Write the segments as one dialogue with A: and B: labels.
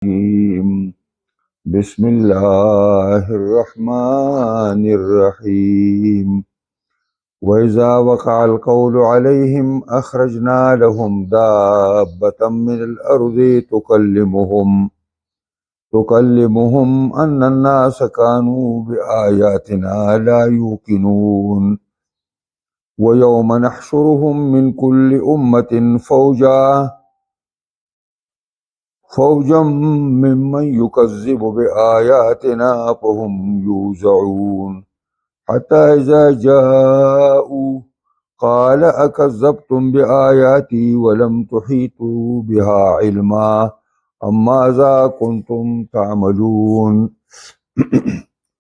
A: الرجيم. بسم الله الرحمن الرحيم. وإذا وقع القول عليهم أخرجنا لهم دابة من الأرض تكلمهم أن الناس كانوا بآياتنا لا يوقنون. ويوم نحشرهم من كل أمة فوجا ممن يكذب بآياتنا فهم يوزعون. حتى إذا جاءوا قال أكذبتم بآياتي ولم تحيطوا بها علما أم ماذا كنتم تعملون.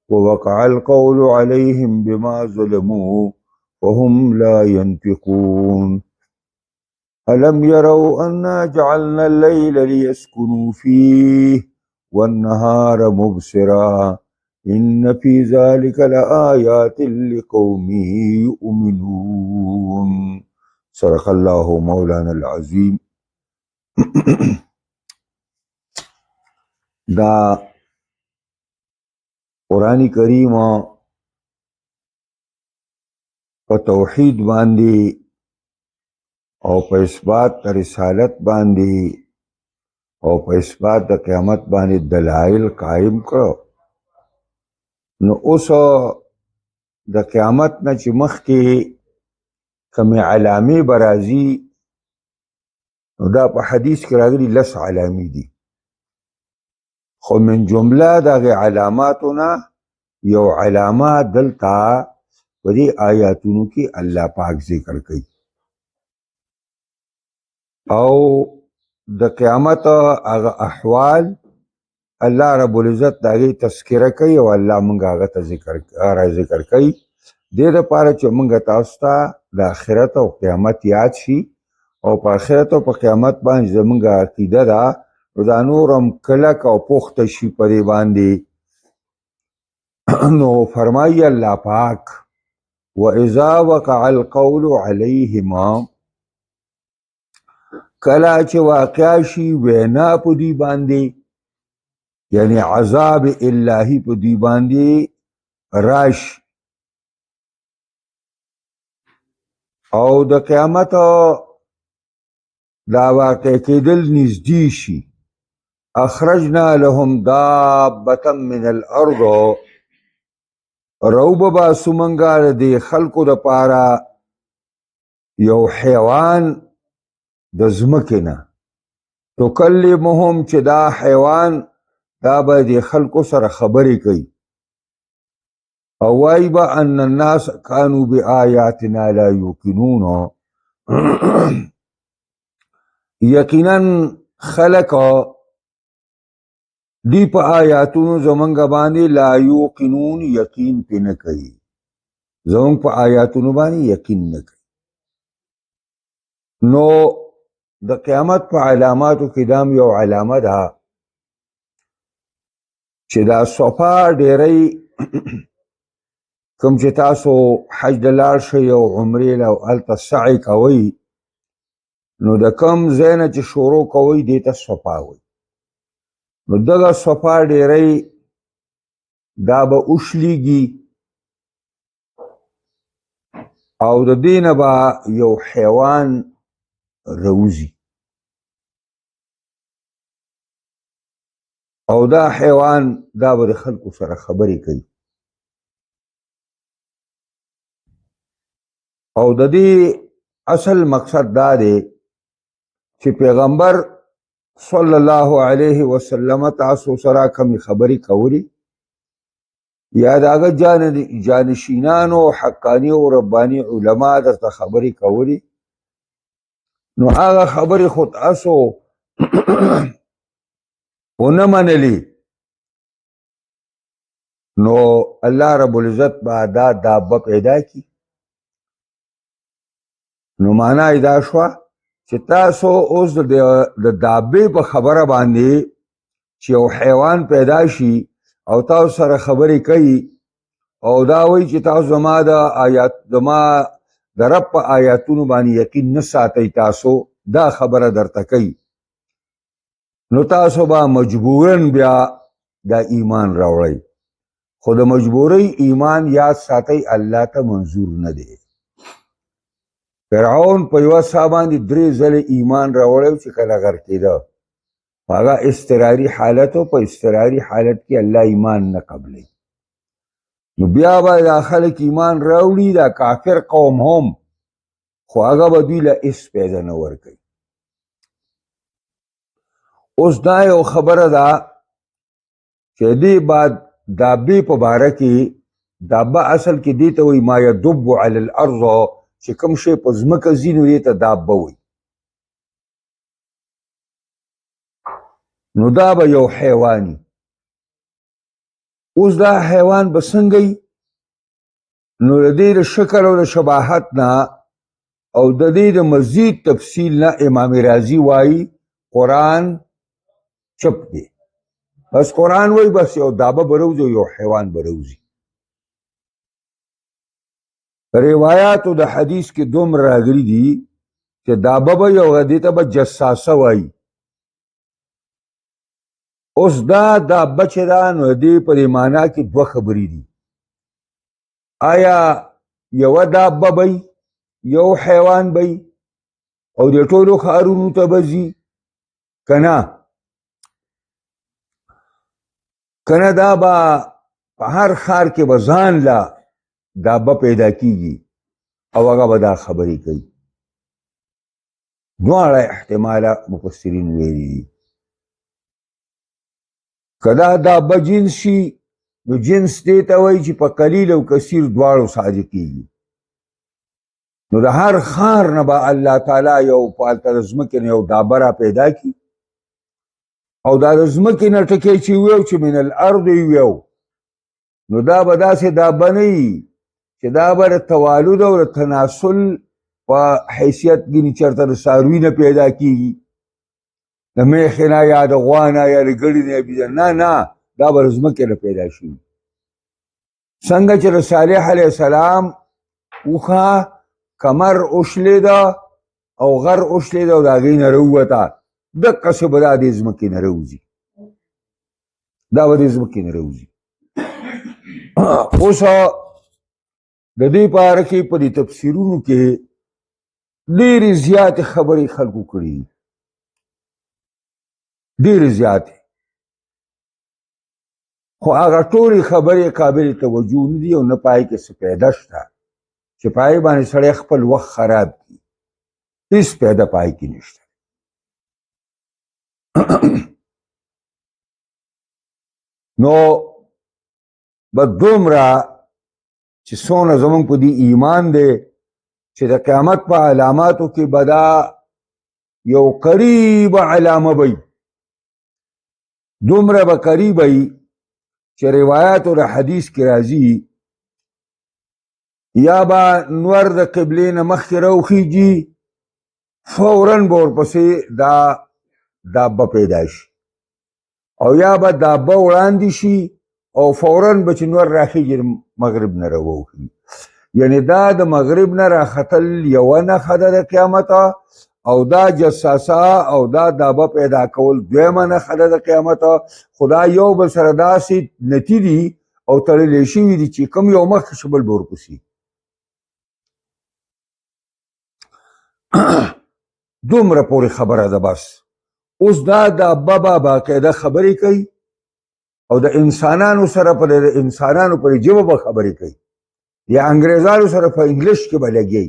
A: ووقع القول عليهم بما ظلموا وهم لا ينطقون. ألم يروا أنا جعلنا الليل ليسكنوا فيه والنهار مبصرا إن في ذلك لآيات لقوم يؤمنون. صدق الله مولانا العظيم. دا قرآن کریم په توحید باندې او په اثبات د رسالت باندې او په اثبات د قیامت باندې دلایل قائم کړو. نو اوس د قیامت نه چې مخکې کومې علامې به راځي نو دا په حدیث کې راغلي 10 علامې دي، خو من جمله دغه علاماتو نه یو علامه دلته په دې آیاتونو کې الله پاک ذکر کوي او د قیامت هغه احوال الله رب العزت دغه تذکره کوي او الله مونږ هغه ته ذکر کوي دې لپاره چې مونږ تاسو ته د آخرت او قیامت یاد شي او په آخرت او په قیامت باندې زمونږ عقیده ده نو دا نورم کلک او پخته شي په دې باندې. نو فرمایي الله پاک وَإِذَا وَقَعَ الْقَوْلُ عَلَيْهِمَا، کله چې واقع شي وینا په دوی باندې، یعنی عذاب الهی په دوی باندې راش او د قیامت دا واقع کېدل نږدې شي، اخرجنا لهم دابة من الارض، روب باسو منګه د خلکو د پاره یو حیوان د ځمکې نه، تکلمهم چې دا حیوان دا به د خلکو سره خبرې کوي او وایي به ان الناس کانوا بآیاتنا لا یوقنون. یقینا خلق دی په آیاتونو زمونږ باندې لا یوقنون یقین پې نه کوي، زمونږ په آیاتونو باندې یقین نه کوي. نو د قیامت په علاماتو کې دام یو علامه ده چې دا صفا ډیری کوم چې تاسو حج د لاړ شئ او عمرې له هلته سعی کوئ نو د کوم ځای نه چې شروع کوئ دې ته صفا وایي. نو دغه صفا ډیری دا به اوښلیږي او د دې نه به یو حیوان روزي او دا حیوان دا به د خلکو سره خبرې کوي او د دې اصل مقصد دا دی چې پیغمبر صلی الله علیه وسلم تاسو سره کمی خبرې کولی یا د هغه جانشینانو حقانی او ربانی علما درته خبرې کولی نو هغه خبرې خو تاسو ونه منلی نو الله رب العزت به دا دابه پیدا کی. نو معنا دا شوه چې تاسو اوس د دابې په خبره باندې چې یو حیوان پیدا شي او تاسو سره خبرې کوي او دا وایي چې تاسو زما د رب په آیاتونو باندې یقین نه ساتئ، تاسو دا خبره درته کوي نو تاسو به مجبورن بیا دا ایمان راوړی، خو د مجبوری ایمان یاد ساتئ الله ته منظور نه دی. فرعون په یوه ساه باندې 3 ځلې ایمان راوړی چې کله غرق کېده، په هغه اضطراري حالت او په اضطراري حالت کې الله ایمان نه قبلوي. نو بیا به دا خلک ایمان راوړي، دا کافر قوم هم، خو هغه به دوی له هېڅ پیدا نه ورکوي. اوس دا یو خبره ده چې دې بعد دابې په باره کې، دابه اصل کې دې ته وایي ما یدب علی الارض، چې کوم شی په ځمکه ځي نو دې ته دابه وایي. نو دا به یو حیواني. اوس دا حیوان به څنګه وي؟ نو د دې د شکل او د شباهت نه او د دې د مزید تفصیل نه امام رازي وایي قرآن چپ دی. بس قرآن وایي بس یو دابه به روزي او یو حیوان به روزي. روایاتو د حدیث کې دومره راغلي دي چې دابه به یو دې ته به جساسه وایي. اوس دا دابه چې ده نو دې په دې معنا کې 2 خبرې دي. آیا یوه دابه به یو حیوان به او د ټولو ښارونو ته به ځي که نه؟ کنه دا به په هر ښار کې به ځان له دابه پیدا کیږي او هغه به دا خبرې کوي. دواړه احتماله مفسرین ویلي دي. که دا دابه جنس شي نو جنس دې ته وایي چې په قلیل او کثیر دواړو صادق کیږي. نو د هر ښار نه به الله تعالی یو په هلته د ځمکې نه یو دابه را پیدا کړي او دا د ځمکې نه ټکی چې ویو چې من الارض ویو، نو دا به داسې دابه نه وي چې دا به د توالد او د تناسل په حیثیت ګیني چېرته د څاروي نه پیدا کېږي، د میخې نه یا د غوا نه یا د ګړي نه یا نه نه، دا به د ځمکې نه پیدا شي. څنګه چې د صالح علیه السلام اوښه کمر اوشلېده او غر اوشلېده او د هغې نه راووته، دقسې به دا د ځمکې نه راوځي، دا به د ځمکې نه راوځي. اوس د دې په اړه کې په دې تفسیرونو کې ډېرې زیاتې خبرې خلکو کړي دي، ډېرې زیاتې، خو هغه ټولې خبرې قابل توجه نه دي او نه پای کې څه پیدا شته چې پای باندې سړی خپل وخت خراب کړي، هېڅ پیدا پای کې نشته. نو به دومره چې څونه زمونږ په دې ایمان دی چې د قیامت په علاماتو کې به دا یو قریب علامه وي، دومره به قریب وي چې روایات او د حدیث کې راځي یا به نور د قبلې نه مخکې راوخیږي، فوراً به ورپسې دا دابه پیدا شي، او یا به دابه وړاندې شي او فوراً به چې نور راخیږي مغرب نه راوخي. یعنی دا د مغرب نه راختل یوه نښه ده د قیامت، او دا جساسه او دا دابه پیدا کول دویمه نښه ده د قیامت. خو دا یو بل سره داسې نتي دي او تړلې شوي دي چې کوم یو مخکې شي بل به ورپسې. دومره پورې خبره ده بس. اوس دا دابه به باقاعده خبرې کوي او د انسانانو سره په انسانانو پر ژبه به خبرې کوي، یا انګریزانو سره په انګلیش کې به لګي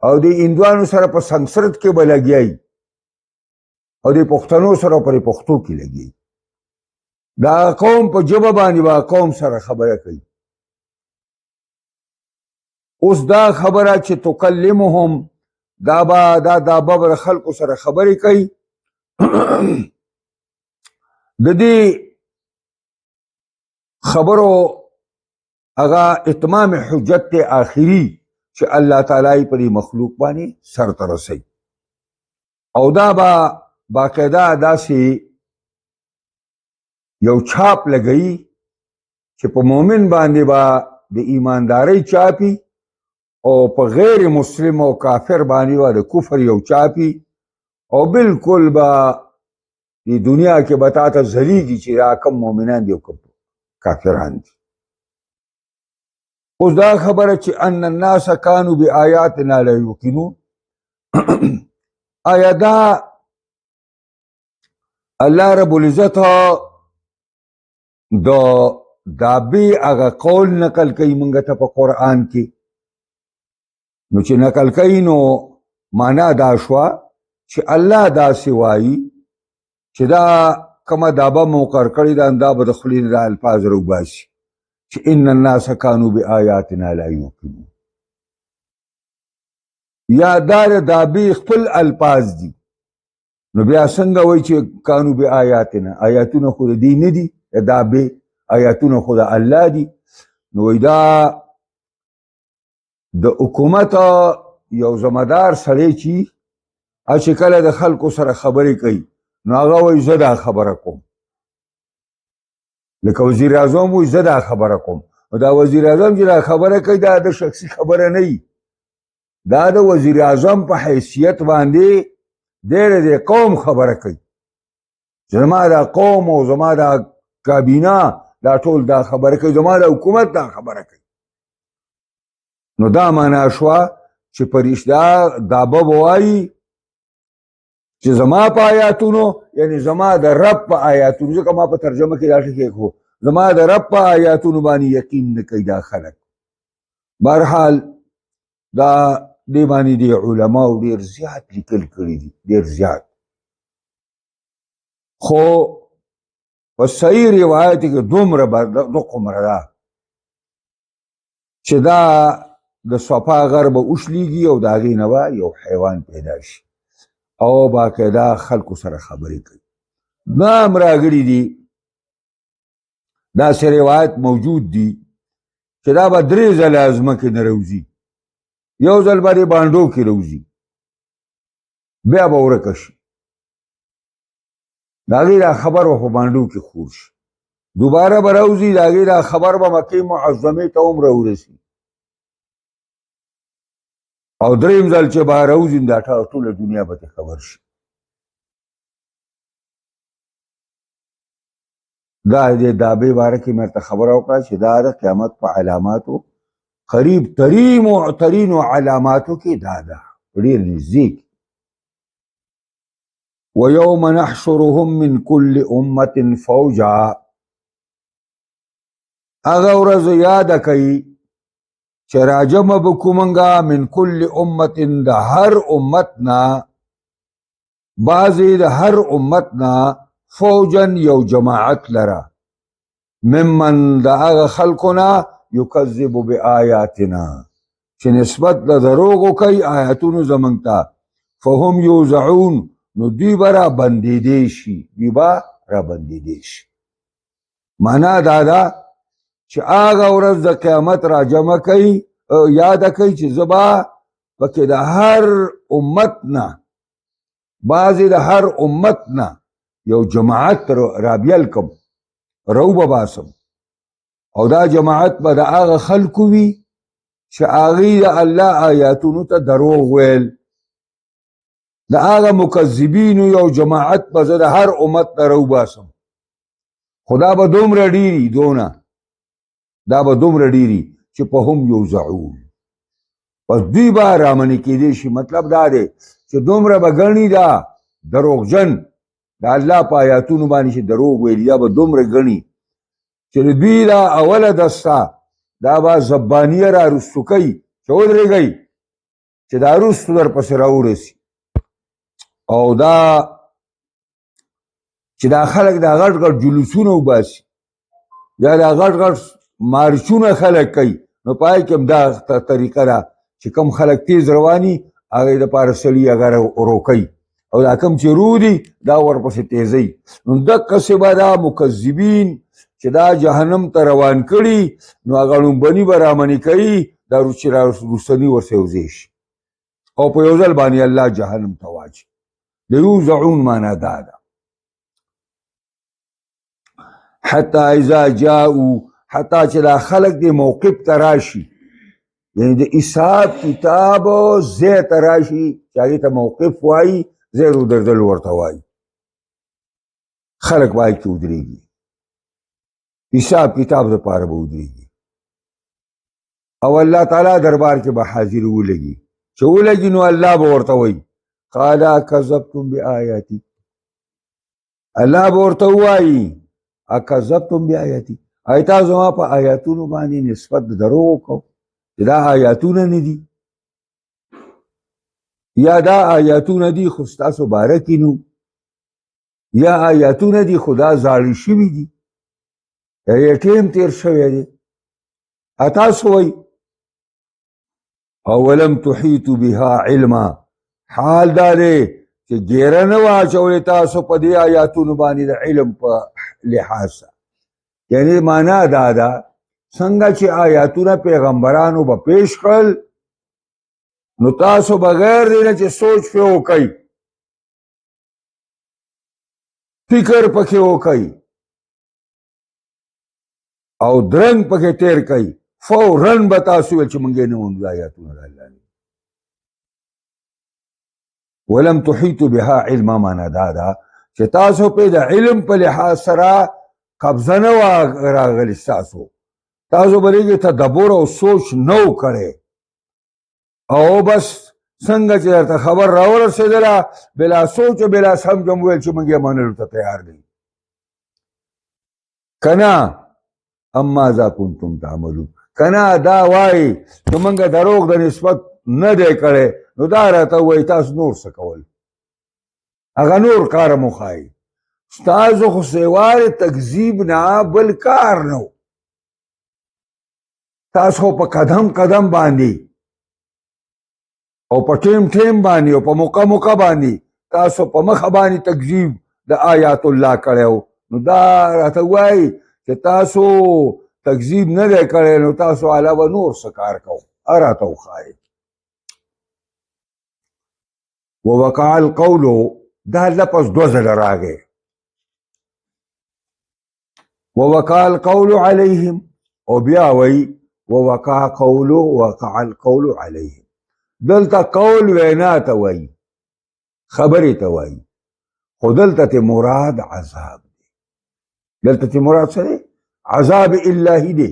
A: او د هندوانو سره په سنسکرت کې به لګي او د پښتنو سره پر پښتو کې لګي. دا قوم په ژبه باندې به قوم سره خبره کوي. اوس دا خبره چې تکلمهم، دا دابه به خلکو سره خبرې کوي. د دې خبرو هغه اتمام حجت ته آخري چې الله تعالی په دې مخلوق باندې سر ته رسوي، او دا به باقاعده داسې یو چاپ لګوي چې په مؤمن باندې به د ایماندارۍ چاپي او په غیر مسلم او کافر باندې به د کفر یو چاپي، او بالکل به دی دنیا کې به تا ته ځلیږي چې دا کم مؤمنان دي او کم کافران دي. اوس دا خبره چې ان الناس کانوا بآیاتنا لا یوقنون، آیا دا الله رب العزت د دابې هغه قول نقل کوي موږ ته په قرآن کې، نو چې نقل کوي نو معنا دا شوه چې الله داسې وایي چې دا کومه دابه مقرر کړې ده دا به د خولې نه دا الفاظ راوباسي چې ان الناس کانوا بآیاتنا لا یوقنون. یا دا د دابې خپل الفاظ دي، نو بیا څنګه وایي چې کانوا بآیاتنا، آیاتونه خو د دې نه دي، د دابې آیاتونه خو د الله دي. نو وایي دا د حکومت یو ذمہدار سړی چې چې کله د خلکو سره خبرې کوي نو هغه وایي زه دا خبره کوم، لکه وزیر اعظم وایي زه دا خبره کوم. نو دا وزیر اعظم چې دا خبره کوي دا د شخصي خبره نه وي، دا د وزیر اعظم په حیثیت باندې د قوم خبره کوي، زما دا قوم او زما دا کابینه دا ټول دا خبره کوي، زما دا حکومت دا خبره کوي. نو دا معنا شوه چې فرشته دابه به وایي چې زما په آیاتونو، یعنی زما د رب په آیاتونو، ځکه ما په ترجمه کې دا ټکی کړو، زما د رب په آیاتونو باندې یقین نه کوي دا خلک. بهرحال دا دې باندې د علماو ډېر زیات لیکل کړي دي، ډېر زیات. خو په صحیح روایت کې دومره ده چې دا د صفا غر به وشلیږي او د هغې نه به یو حیوان پیدا شي او باقاعده خلکو سره خبرې کوي. دا هم راغلي دي، داسې روایت موجود دي چې دا به 3 ځله ځمکې نه راوځي، یو ځل به د بانډو کې راوځي بیا به ورکه شي، د هغې دا خبر به په بانډو کې خور شي، دوباره به راوځي، د هغې دا خبر به مکې معظمې ته هم راورسي، او 3م ځل چې به راوځي دا ټوله دنیا به خبر شي. دا د دابې باره کې مې ورته خبره وکړه چې دا د قیامت په علاماتو قریب ترینو علاماتو کې دا ده، ډېر نږدې. وَيَوْمَ نَحْشُرُهُمْ مِنْ كُلِّ أُمَّةٍ فَوْجًا، هغه ورځ یاده کوي چې راجمع به کړو موږ من کل امت، د هر امت نه، بعضې د هر امت نه، فوجن یو جماعت لره، ممن د هغه خلکو نه یکذب بآیاتنا چې نسبت د دروغو کوي آیاتونو زموږ ته، فهم یوزعون، نو دوی به را بندېدی شي، دوی به را بندېدی شي. معنا دا ده چې هغه ورځ د قیامت را جمع کوي، یاده کوي چې زه به پکې د هر امت نه، بعضې د هر امت نه یو جماعت را بیل کم، رو به باسم، او دا جماعت به د هغه خلکو وي چې هغوی د الله آیاتونو ته دروغ ویل، د هغه مکذبینو یو جماعت به زه د هر امت نه رو باسم، خو دا به دومره ډېري دونه، دا به دومره ډېري چې په هم یوزعون، پس دوی به رامنې کېدی شي. مطلب دا دی چې دومره به ګڼي دا دروغجن د الله په آیاتونو باندې چې دروغ ویلي، دا به دومره ګڼي چې دوی دا اوله دسته دا به زبانیه را رستو کوي چې ودرېږئ چې دا رستو در پسې راورسي، او دا چې دا خلک دا غټ غټ جلوسونه وباسي یا دا غټ غټ مارچونه خلک کوي، نو پای کې هم دا طریقه ده چې کوم خلک تیز رواني هغې دپاره سړي هغه روکوي، او دا کوم چې رو دي دا ورپسې تیزوي. نو دقسې به دا مکذبین چې دا جهنم ته روان کړي نو هغه لومبني به رامنې کوي، دا چې رستني ورسې یوځای شي او په یو ځل باندې الله جهنم ته واچي. د یوزعون معنا دا ده حتی اذا جاءوا، حتی چې دا خلق دی موقف ته راشي، یعنی د حساب کتاب ځای ته راشي چې هغې ته موقف وایي، ځای رو درځل ورته وایي. خلق پای کې ودرېږي، حساب کتاب دپاره به ودرېږي او الله تعالی دربار کې به حاضر ولګي. چې ولګي نو الله به ورته وایي قال کذبتم بآیاتي، الله به ورته ووایي اکذبتم بآیاتي، آیا تاسو زما په آیاتونو باندې نسبت د دروغ وکړو چې دا آیاتونه نه دي، یا دا آیاتونه دي خو ستاسو باره کې نو، یا آیاتونه دي خو دا زاړه شوي دي، یا یې ټیم تیر شوی دی. تاسو وایي اولم تحیطوا بها علما، حال دا دی چې ګیره نه واچولې تاسو په دې آیاتونو باندې د علم په لحاظ سره. یعنی معنا دا ده څنګه چې آیاتونه پیغمبرانو به پیش کړل نو تاسو بغیر دی نه چې سوچ پې وکئ، فکر پکې وکئ او درنګ پکې تیر کئ، فوراً به تاسو ویل چې موږ یې نه موندو آیاتونه د الله نه. ولم تحیطوا بها علما معنا دا ده چې تاسو پې د علم په لحاظ سره قبضه نه وه راغلې ستاسو، تاسو به دې کې تدبر او سوچ نه و کړی او بس څنګه چې درته خبر راورسېدله بلا سوچ و بلا سمج هم ویل چې موږ یې منلو ته تیار دی. که نه اما ذا کنتم تعملون، که نه دا وایي چې موږ دروغ د نسبت نه دی کړی نو دا راته وایي تاسو نور څه کول، هغه نور کاره مو ښایي، ستاسو خو سیوار تکذیب نه بل کار نه و، تاسو په قدم قدم باندې او په ټیم ټیم باندې او په موقع موقع باندې تاسو په مخه باندې تکذیب د آیات الله کړی و. نو دا راته وایي چې تاسو تکذیب نه دی کړی نو تاسو علاوه نور څه کار کوو، راته وښایي. ووقع القول، دا لفظ دو ځله راغی، ووقع القول علیهم، او بیا وایي ووقع القول علیهم. دلته قول وینا ته وایي، خبرې ته وایي، خو دلته مراد عذاب دی، دلته مراد څه دی؟ عذاب الهی دی.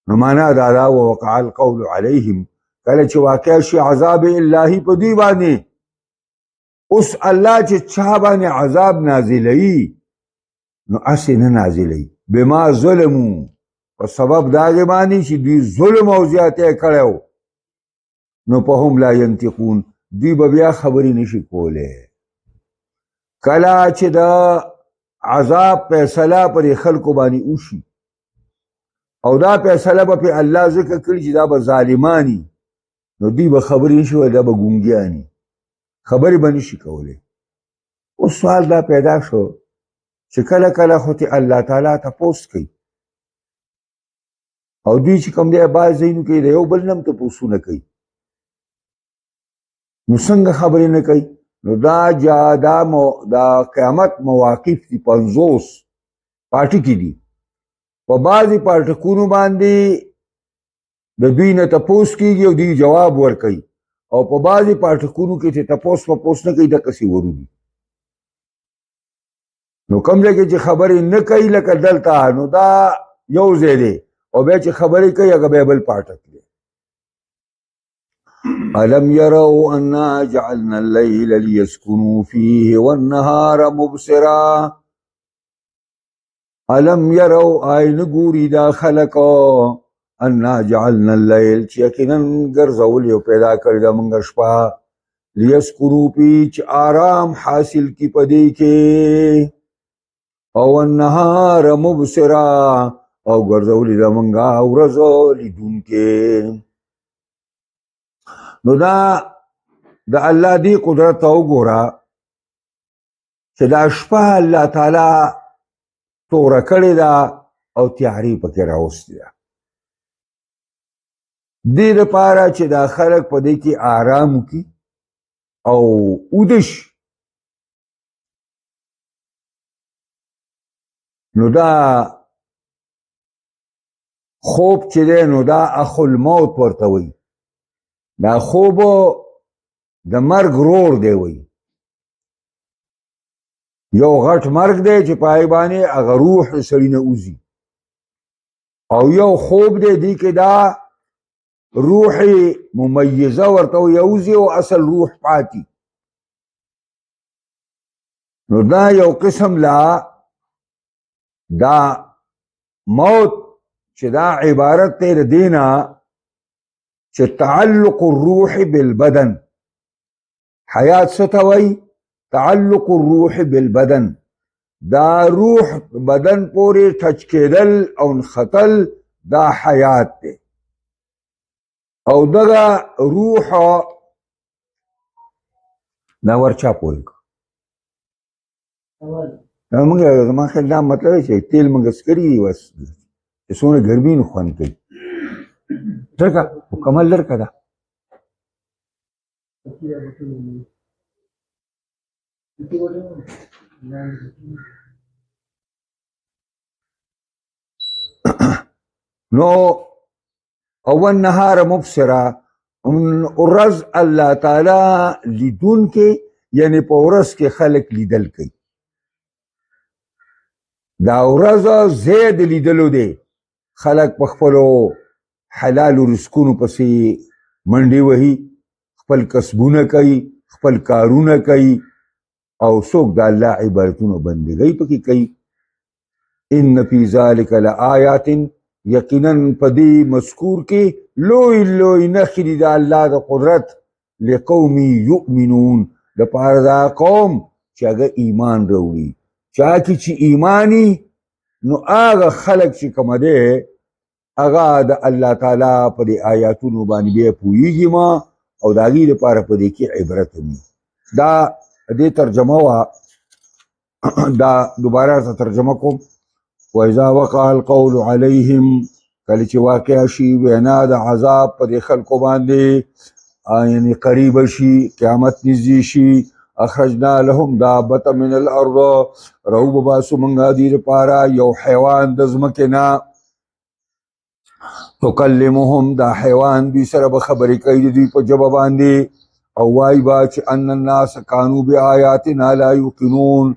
A: نو معنا دا ده ووقع القول علیهم، کله چې واقع شي عذاب الهی په دوی باندې، اوس الله چې چا باندې عذاب نازلوي نو هسې نه نازلوي، بما ظلمو، په سبب د هغې باندې چې دوی ظلم او زیاتی کړی و، نو په هم لا ینطقون، دوی به بیا خبرې نشي کولی. کله چې د عذاب فیصله پر خلکو باندې وشي او دا فیصله به په الله ذکر کړي چې دا به ظالمانی، نو دوی به خبرې نشي ویلی، دا به ګونګیاني، خبرې به نشي کولی. اوس سوال دا پیدا شو چې کله کله خو ته الله تعالی تپوس کوي او دوی چې کوم دی بعض ځایونو کې د یو بل نه هم تپوسونه کوي، نو څنګه خبرې نه کوي؟ نو دا قیامت مواقف دي 50 پارټي کې دي، په بعضې پارټکونو باندې د دوی نه تپوس کېږي او دوی جواب ورکوي، او په بعضې پارټکونو کې چې تپوس نه کوي دقسې ورودي. نو کوم ځای کې چې خبرې نه کوي لکه دلته، نو دا یو ځای دی، او بیا چې خبرې کوي هغه بیا بل پاټک دی. الم يروا انا جعلنا الليل ليسكنوا فيه والنهار مبصرا، الم يروا آئین گوری دا خلقو انا جعلنا الليل چې یقینا ګرځول یو پیدا کړی دا موږ شپه، لیسکنو پی چې آرام حاصل کی پدې کې، او النهار مبصرا او ګرځولې دا موږ ورځ لیدونکې. نو دا د الله دی قدرت ته وګوره چې دا شپه الله تعالی توره کړې ده او تیارې پکې راوستې ده، دې دپاره چې دا خلک په دې کې آرام وکړي او ویده شي. نو دا خوب چې دی نو دا اخو الموت ورته وایي، دا خوب د مرګ رور دی وایي. یو غټ مرګ دی چې پای باندې هغه روح د سړي نه وځي، او یو خوب دی دی کې دا روح ممیزه ورته یوځي او اصل روح پاتې. نو دا یو قسم لا دا موت چې دا عبارت دی دینا چې تعلق الروح بالبدن. حیات څه ته وایي؟ تعلق الروح بالبدن، دا روح بدن پورې ټچ کېدل او نښتل دا حیات دی. او دغه روح دا ورچا پورې موږ زما خیال دا مطلب چې تیل موږ سکري دي بس چې څونه ګرمي نه خوند کوي. لرکه مکمل لرکه ده نو اول نهار مبصره ورځ الله تعالی لیدون کې یعنی په ورځ کې خلق لیدل کوي. دا ورځ زید لیدلو دی، خلق په خپلو حلالو رزقونو پسې منډې وهي، خپل کسبونه کوي، خپل کارونه کوي، او څوک د الله عبادتونو بندګۍ پکې کوي. ان فی ذلک لآیات، یقینا په دې مذکور کې لوی لوی نښې دي د الله د قدرت، لقوم یؤمنون، دپاره دا قوم چې هغه ایمان راوړي. چا کې چې ایمانی نو هغه خلق چې کومه دی هغه د الله تعالی په دې آیاتونو باندې بیا پوهېږي ما او د هغې لپاره په دې کې عبرت وي. دا دې ترجمه وه، دا دوباره ته ترجمه کوم. وإذا وقع القول عليهم، کله چې واقع شي وینا د عذاب په دې خلکو باندې، یعنی قریب شي، قیامت نږدې شي، اخرجنا لهم دابة من الارض، راو بباسو منګه دې لپاره یو حیوان د ځمکې نه، تکلمهم، دا حیوان دوی سره به خبرې کوي د دوی په ژبه باندې، او وایي به چې ان الناس کانوا بآیاتنا لا یوقنون،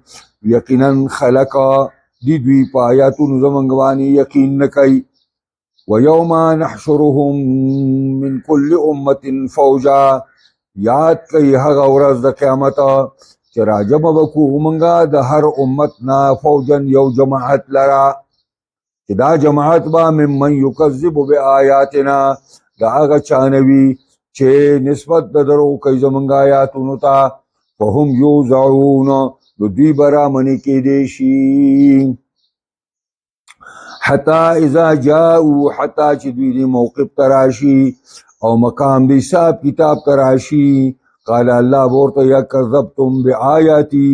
A: یقینا خلق دی دوی په آیاتونو زمونږ باندې یقین نه کوي. ویوم نحشرهم من کل امة فوجا، یاد کوي هغه ورځ د قیامت چې راجمع به کوو مونږه د هر امت نه فوجا یو جماعت لره، چې دا جماعت به ممن یکذب بآیاتنا، دا هغه چانوي چې نسبت د درو کوي زمونږ آیاتونو ته، فهم یوزعون، نو دوی به رامنې کېدی شي. حتی اذا جاءوا، حتی چې دوی دې موقف ته راشي او مقام د حساب کتاب ته راشي، قال الله به ورته یا کذبتم بآیاتی،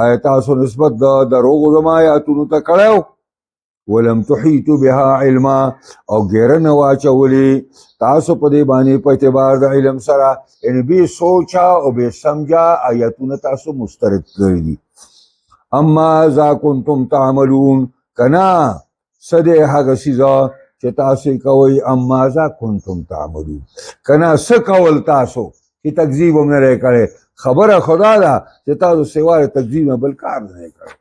A: آیا تاسو نسبت د دروغو زما آیاتونو ته کړی ولم تحیطوا بها علما، او ګیره نه واچولې تاسو په دې باندې په اعتبار د علم سره، یعنې بې سوچه او بې سمجه آیاتونه تاسو مسترد کړي دي. اما ذا کنتم تعملون، کنا څه دی هغه څیزه چې تاسو یې کوئ، اما ذا کنتم تعملون، کنا څه کول تاسو چې تکذیب هم نه دی کړی. خبره خدا ده چې تاسو سوا د تکذیب نه بل کار نه دی کړی.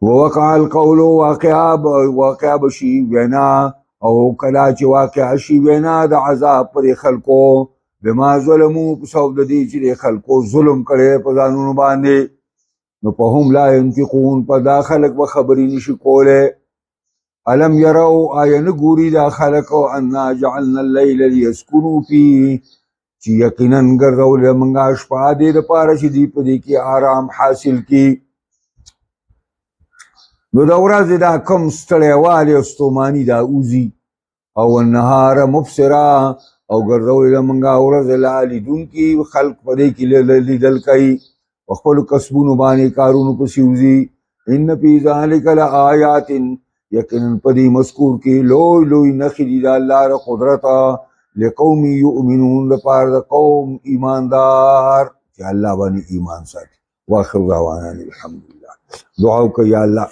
A: ووقع القول، واقع بشي وینا، او کلا چې واقع شي وینا د عذاب پر خلکو، بما ظلمو، په سبب د دې چې خلکو ظلم کړی په ځانونو باندې، نو په هم لا ينطقون، په دا خلک به خبرې نشي کولی. الم یرو، آیا نه ګوري دا خلک انا جعلنا اللیل لیسکنوا فیه، چې یقینا ګرځولې موږ شپه دې دپاره چې دوی په دې کې آرام حاصل کړي. نو د ورځې دا کم ستړیوالی او ستوماني دا اوځي. او النهار مبصره، او ګرځولې موږ ورځ لا لیدونکي، خلق په دې کې لیدل کوي، په خپلو کسبونو باندې کارونو پسې وځي. ان فی ذلک لآیات، یقینا په دې مذکور کې لوی لوی نښې دي د الله د قدرت، لقوم یؤمنون، لپاره د قوم ایماندار چې الله باندې ایمان ساتي. واخر دعوانا الحمدلله. دعا وکړه یا الله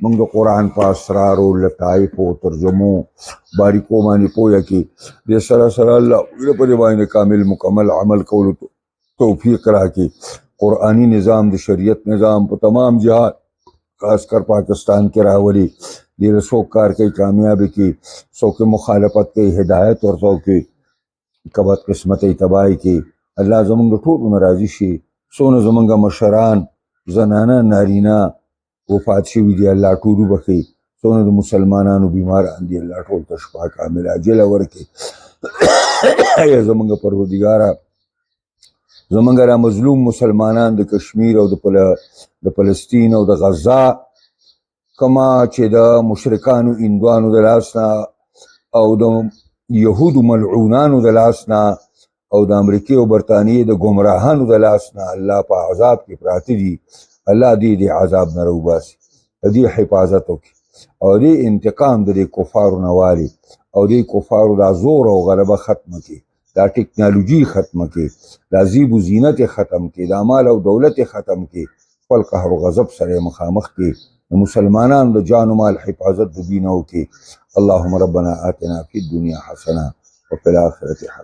A: موږ د قرآن په اسرارو، لطایفو، ترجمو، باریکو باندې پوهه کې دې سره سره الله په دې باندې کامل مکمل عمل کولو توفیق راکړي. قرآنی نظام د شریعت نظام په تمام جهان خاص کر پاکستان کې راولي دې له څوک کار کوي کامیابي کې څوک مخالفت کوي هدایت ورته کوي کبد قسمتۍ تباهي کې الله زمونږ د ټولو نه راضي شي څونه زمونږ مشران زنانه نارینه وفات شوي دي الله ټول وبخي څونه د مسلمانانو بیماران دي الله ټول ته شفا کامله عاجله ورکړي یا زمونږ پروردګاره زمونږ را مظلوم مسلمانان د کشمیر او د فلسطین او د غزه کما چې د مشرکانو هندوانو د لاس نه او د یهودو ملعونانو د لاس نه او د امریکې او برطانیې د ګمراهانو د لاس نه الله په عذاب کې پراته دي الله دې د عذاب نه راوباسي دې حفاظت وکړي او دې انتقام د دې کفارو نه والي او دې کفارو دا زور او غلبه ختمه کړي دا ټکنالوژي ختمه کړي دا زیب و زینت ختم کړي دا مال او دولت ختم کړي خپل قهر و غضب سره مخامخ کړي د مسلمانانو د جان و مال حفاظت د دین وکړي اللهم ربنا آتنا فی الدنیا حسنه وفي الآخرة حسنه